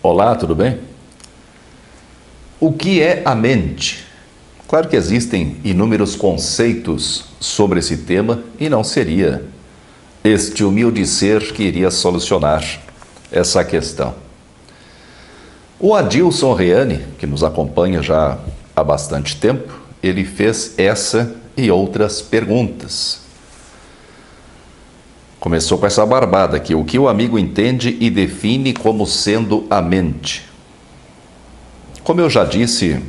Olá, tudo bem? O que é a mente? Claro que existem inúmeros conceitos sobre esse tema e não seria este humilde ser que iria solucionar essa questão. O Adilson Reane, que nos acompanha já há bastante tempo, ele fez essa e outras perguntas. Começou com essa barbada aqui: o que o amigo entende e define como sendo a mente? Como eu já disse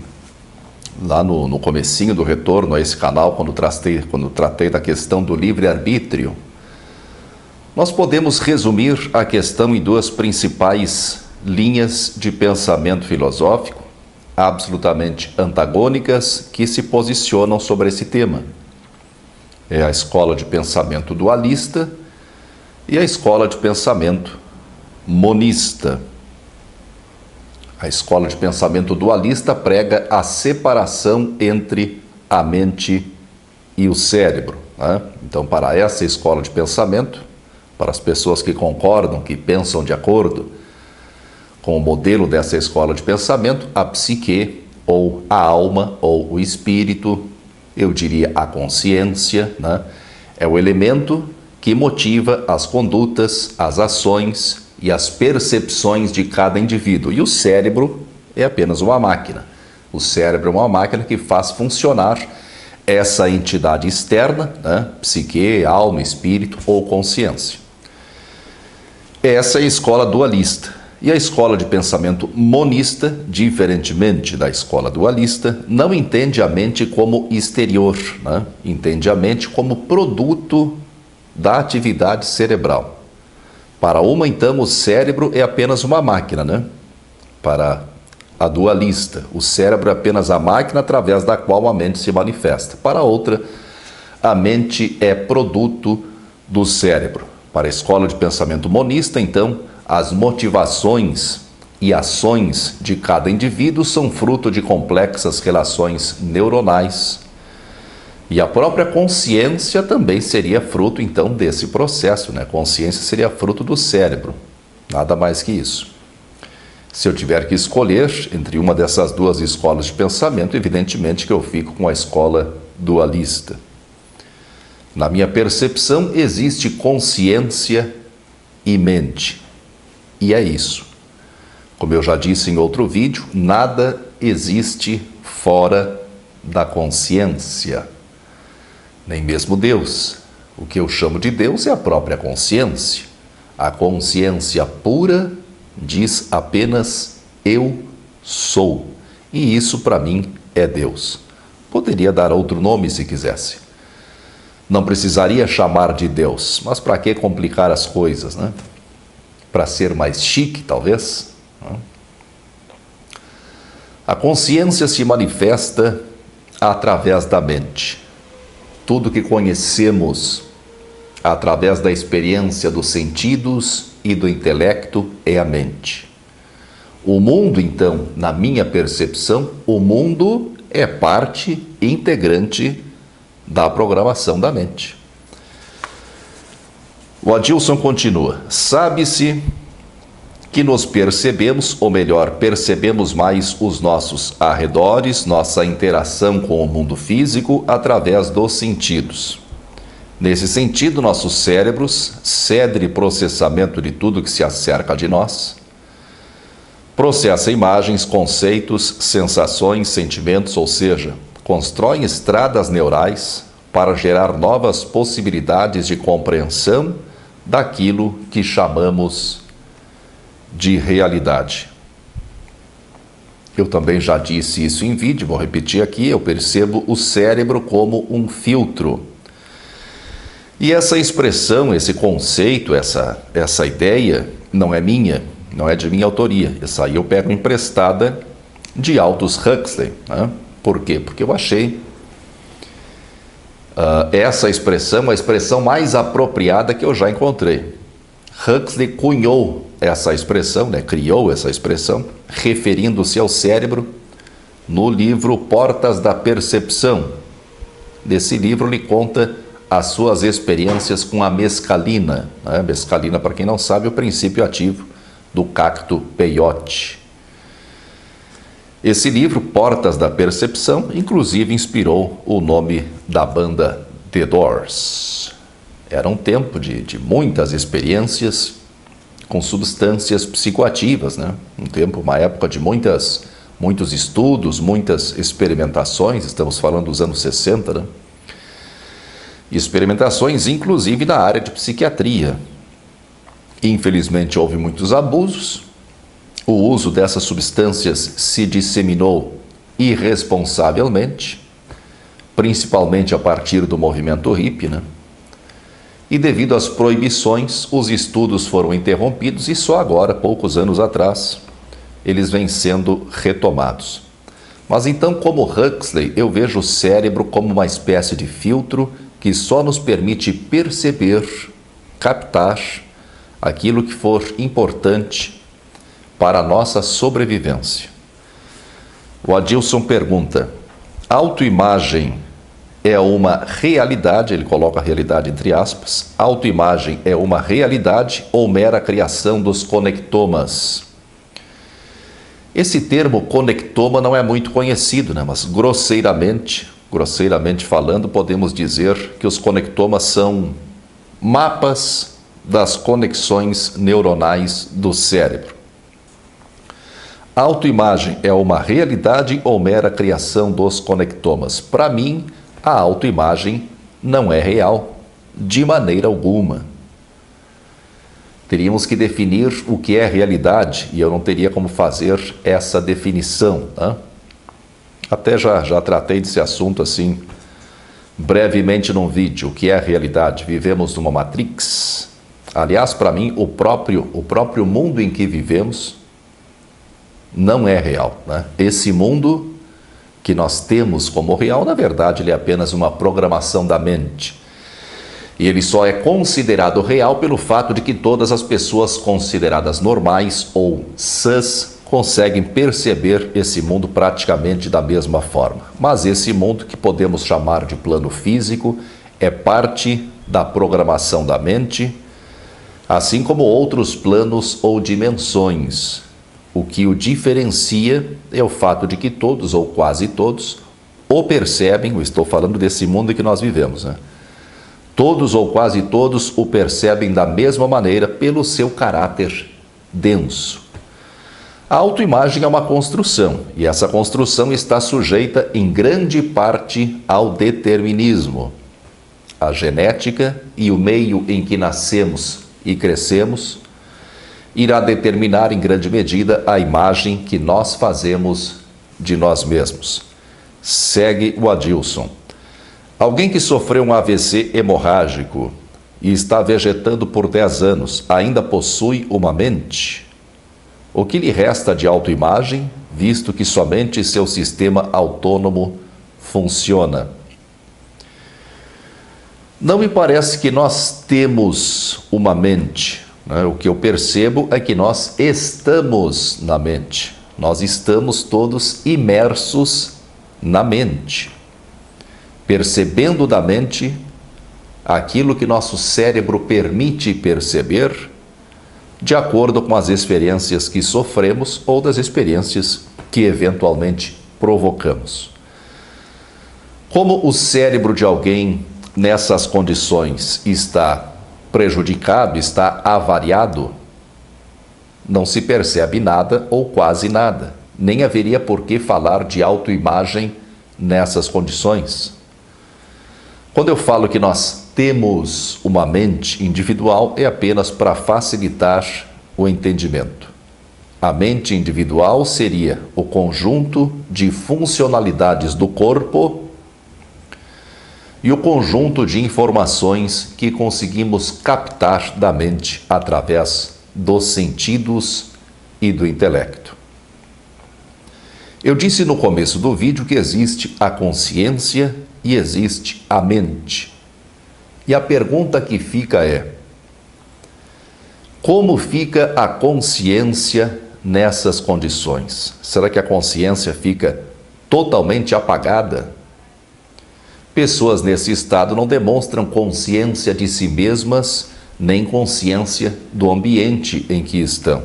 lá no comecinho do retorno a esse canal, quando tratei da questão do livre-arbítrio, nós podemos resumir a questão em duas principais linhas de pensamento filosófico, absolutamente antagônicas, que se posicionam sobre esse tema. É a escola de pensamento dualista e a escola de pensamento monista. A escola de pensamento dualista prega a separação entre a mente e o cérebro, né? Então, para essa escola de pensamento, para as pessoas que concordam, que pensam de acordo com o modelo dessa escola de pensamento, a psique, ou a alma, ou o espírito, eu diria a consciência, né? É o elemento que motiva as condutas, as ações e as percepções de cada indivíduo. E o cérebro é apenas uma máquina. O cérebro é uma máquina que faz funcionar essa entidade externa, né? Psique, alma, espírito ou consciência. Essa é a escola dualista. E a escola de pensamento monista, diferentemente da escola dualista, não entende a mente como exterior, né? Entende a mente como produto da atividade cerebral. Para uma, então, o cérebro é apenas uma máquina, né? Para a dualista, o cérebro é apenas a máquina através da qual a mente se manifesta. Para outra, a mente é produto do cérebro. Para a escola de pensamento monista, então, as motivações e ações de cada indivíduo são fruto de complexas relações neuronais. E a própria consciência também seria fruto, então, desse processo, né? Consciência seria fruto do cérebro, nada mais que isso. Se eu tiver que escolher entre uma dessas duas escolas de pensamento, evidentemente que eu fico com a escola dualista. Na minha percepção, existe consciência e mente. E é isso. Como eu já disse em outro vídeo, nada existe fora da consciência. Nem mesmo Deus. O que eu chamo de Deus é a própria consciência. A consciência pura diz apenas eu sou. E isso para mim é Deus. Poderia dar outro nome se quisesse. Não precisaria chamar de Deus, mas para que complicar as coisas, né? Para ser mais chique, talvez. A consciência se manifesta através da mente. Tudo que conhecemos através da experiência dos sentidos e do intelecto é a mente. O mundo, então, na minha percepção, o mundo é parte integrante da programação da mente. O Adilson continua: sabe-se que nos percebemos, ou melhor, percebemos mais os nossos arredores, nossa interação com o mundo físico através dos sentidos. Nesse sentido, nossos cérebros, sede de processamento de tudo que se acerca de nós, processa imagens, conceitos, sensações, sentimentos, ou seja, constroem estradas neurais para gerar novas possibilidades de compreensão daquilo que chamamos de realidade. Eu também já disse isso em vídeo, vou repetir aqui: eu percebo o cérebro como um filtro. E essa expressão, esse conceito, essa ideia não é minha, não é de minha autoria. Essa aí eu pego emprestada de Aldous Huxley, né? Por quê? Porque eu achei essa expressão a expressão mais apropriada que eu já encontrei. Huxley cunhou essa expressão, né? Criou essa expressão, referindo-se ao cérebro, no livro Portas da Percepção. Nesse livro ele conta as suas experiências com a mescalina, né? Mescalina, para quem não sabe, é o princípio ativo do cacto peyote. Esse livro, Portas da Percepção, inclusive inspirou o nome da banda The Doors. Era um tempo de muitas experiências com substâncias psicoativas, né? Um tempo, uma época de muitos estudos, muitas experimentações, estamos falando dos anos 60, né? Experimentações, inclusive na área de psiquiatria. Infelizmente, houve muitos abusos. O uso dessas substâncias se disseminou irresponsavelmente, principalmente a partir do movimento hippie, né? E devido às proibições, os estudos foram interrompidos e só agora, poucos anos atrás, eles vêm sendo retomados. Mas então, como Huxley, eu vejo o cérebro como uma espécie de filtro que só nos permite perceber, captar aquilo que for importante para a nossa sobrevivência. O Adilson pergunta: autoimagem é uma realidade? Ele coloca a realidade entre aspas. Autoimagem é uma realidade ou mera criação dos conectomas? Esse termo conectoma não é muito conhecido, né? Mas grosseiramente falando, podemos dizer que os conectomas são mapas das conexões neuronais do cérebro. A autoimagem é uma realidade ou mera criação dos conectomas? Para mim, a autoimagem não é real, de maneira alguma. Teríamos que definir o que é realidade, e eu não teria como fazer essa definição, né? Até já tratei desse assunto assim, brevemente num vídeo. O que é realidade? Vivemos numa Matrix? Aliás, para mim, o próprio mundo em que vivemos não é real, né? Esse mundo que nós temos como real, na verdade, ele é apenas uma programação da mente. E ele só é considerado real pelo fato de que todas as pessoas consideradas normais ou sãs conseguem perceber esse mundo praticamente da mesma forma. Mas esse mundo, que podemos chamar de plano físico, é parte da programação da mente, assim como outros planos ou dimensões. O que o diferencia é o fato de que todos, ou quase todos, o percebem. Eu estou falando desse mundo em que nós vivemos, né? Todos ou quase todos o percebem da mesma maneira pelo seu caráter denso. A autoimagem é uma construção, e essa construção está sujeita em grande parte ao determinismo. A genética e o meio em que nascemos e crescemos irá determinar em grande medida a imagem que nós fazemos de nós mesmos. Segue o Adilson. Alguém que sofreu um AVC hemorrágico e está vegetando por 10 anos, ainda possui uma mente? O que lhe resta de autoimagem, visto que somente seu sistema autônomo funciona? Não me parece que nós temos uma mente. O que eu percebo é que nós estamos na mente. Nós estamos todos imersos na mente, percebendo da mente aquilo que nosso cérebro permite perceber, de acordo com as experiências que sofremos ou das experiências que eventualmente provocamos. Como o cérebro de alguém nessas condições está prejudicado, está avariado, não se percebe nada ou quase nada. Nem haveria por que falar de autoimagem nessas condições. Quando eu falo que nós temos uma mente individual, é apenas para facilitar o entendimento. A mente individual seria o conjunto de funcionalidades do corpo e o conjunto de informações que conseguimos captar da mente através dos sentidos e do intelecto. Eu disse no começo do vídeo que existe a consciência e existe a mente. E a pergunta que fica é: como fica a consciência nessas condições? Será que a consciência fica totalmente apagada? Pessoas nesse estado não demonstram consciência de si mesmas, nem consciência do ambiente em que estão.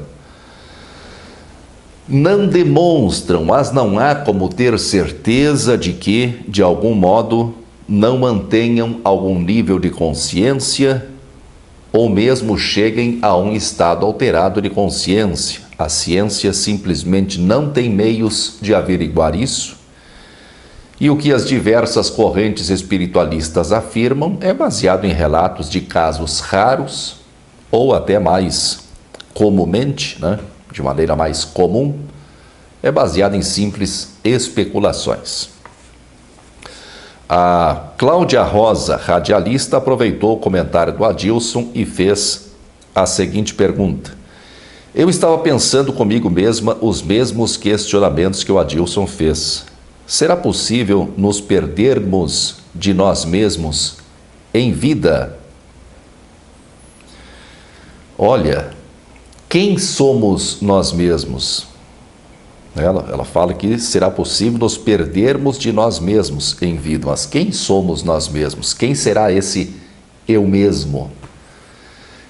não demonstram, mas não há como ter certeza de que, de algum modo, não mantenham algum nível de consciência ou mesmo cheguem a um estado alterado de consciência. A ciência simplesmente não tem meios de averiguar isso. E o que as diversas correntes espiritualistas afirmam é baseado em relatos de casos raros, ou até mais comumente, de maneira mais comum, é baseado em simples especulações. A Cláudia Rosa, radialista, aproveitou o comentário do Adilson e fez a seguinte pergunta. Eu estava pensando comigo mesma os mesmos questionamentos que o Adilson fez. Será possível nos perdermos de nós mesmos em vida? Olha, quem somos nós mesmos? Ela fala que será possível nos perdermos de nós mesmos em vida. Mas quem somos nós mesmos? Quem será esse eu mesmo?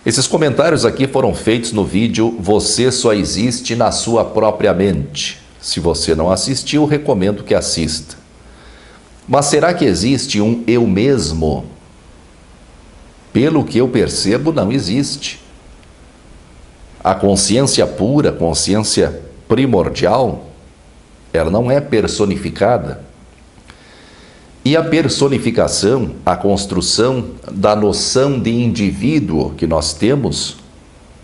Esses comentários aqui foram feitos no vídeo Você Só Existe na Sua Própria Mente. Se você não assistiu, recomendo que assista. Mas será que existe um eu mesmo? Pelo que eu percebo, não existe. A consciência pura, consciência primordial, ela não é personificada. E a personificação, a construção da noção de indivíduo que nós temos,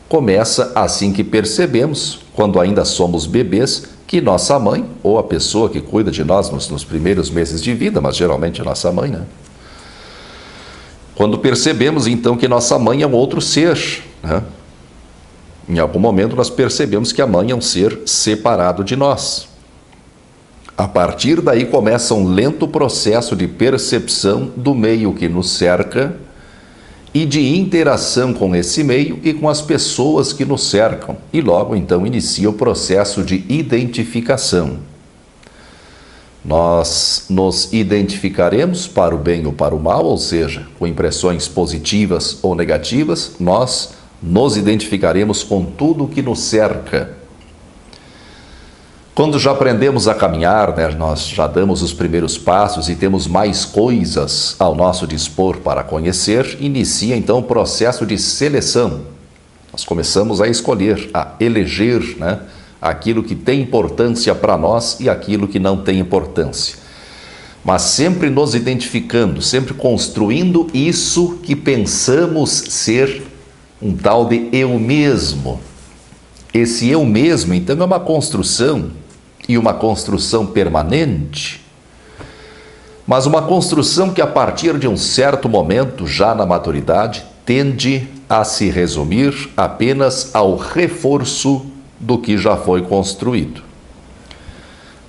começa assim que percebemos, quando ainda somos bebês, que nossa mãe, ou a pessoa que cuida de nós nos primeiros meses de vida, mas geralmente a nossa mãe, Quando percebemos então que nossa mãe é um outro ser, Em algum momento nós percebemos que a mãe é um ser separado de nós. A partir daí começa um lento processo de percepção do meio que nos cerca e de interação com esse meio e com as pessoas que nos cercam. E logo então inicia o processo de identificação. Nós nos identificaremos para o bem ou para o mal, ou seja, com impressões positivas ou negativas, nós nos identificaremos com tudo o que nos cerca. Quando já aprendemos a caminhar, nós já damos os primeiros passos e temos mais coisas ao nosso dispor para conhecer, inicia então o processo de seleção. Nós começamos a escolher, a eleger, aquilo que tem importância para nós e aquilo que não tem importância. Mas sempre nos identificando, sempre construindo isso que pensamos ser um tal de eu mesmo. Esse eu mesmo, então, é uma construção, e uma construção permanente, mas uma construção que a partir de um certo momento, já na maturidade, tende a se resumir apenas ao reforço do que já foi construído.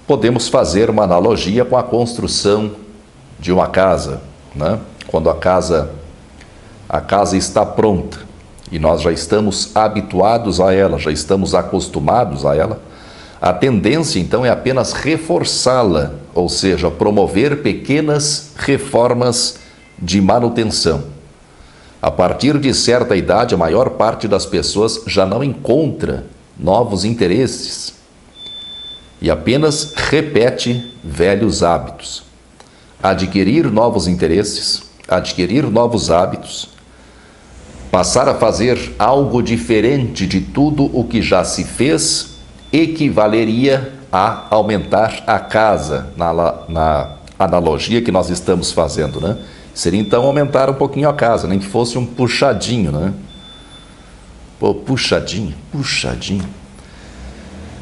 Podemos fazer uma analogia com a construção de uma casa, Quando a casa está pronta, e nós já estamos habituados a ela, já estamos acostumados a ela, a tendência então é apenas reforçá-la, ou seja, promover pequenas reformas de manutenção. A partir de certa idade, a maior parte das pessoas já não encontra novos interesses e apenas repete velhos hábitos. Adquirir novos interesses, adquirir novos hábitos, passar a fazer algo diferente de tudo o que já se fez, equivaleria a aumentar a casa, na analogia que nós estamos fazendo, Seria então aumentar um pouquinho a casa, nem que fosse um puxadinho, Pô, puxadinho.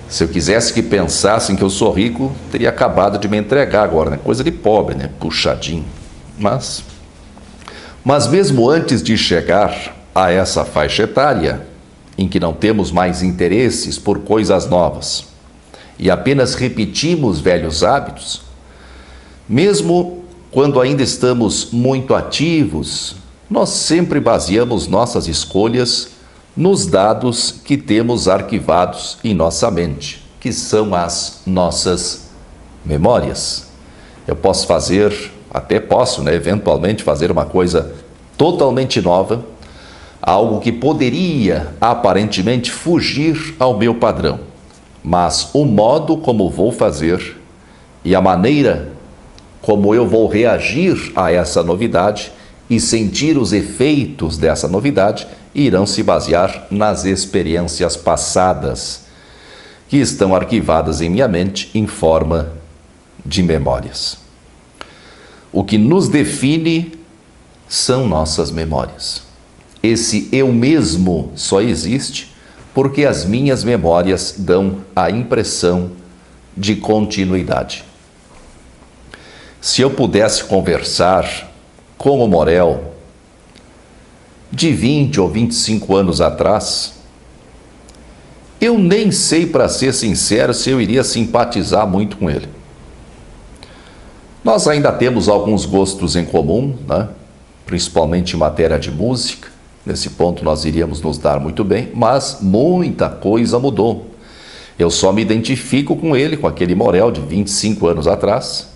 Se eu quisesse que pensassem que eu sou rico, teria acabado de me entregar agora, Coisa de pobre, Puxadinho. Mas mesmo antes de chegar a essa faixa etária, em que não temos mais interesses por coisas novas e apenas repetimos velhos hábitos, mesmo quando ainda estamos muito ativos, nós sempre baseamos nossas escolhas nos dados que temos arquivados em nossa mente, que são as nossas memórias. Eu posso eventualmente fazer uma coisa totalmente nova, algo que poderia aparentemente fugir ao meu padrão. mas o modo como vou fazer e a maneira como eu vou reagir a essa novidade e sentir os efeitos dessa novidade irão se basear nas experiências passadas, que estão arquivadas em minha mente em forma de memórias. O que nos define são nossas memórias. Esse eu mesmo só existe porque as minhas memórias dão a impressão de continuidade. Se eu pudesse conversar com o Morel de 20 ou 25 anos atrás, eu nem sei, para ser sincero, se eu iria simpatizar muito com ele. Nós ainda temos alguns gostos em comum, né? Principalmente em matéria de música. Nesse ponto nós iríamos nos dar muito bem, mas muita coisa mudou. Eu só me identifico com ele, com aquele Morel de 25 anos atrás.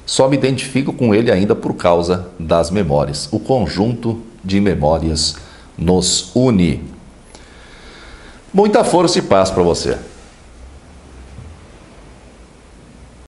Só me identifico com ele ainda por causa das memórias. O conjunto de memórias nos une. Muita força e paz para você.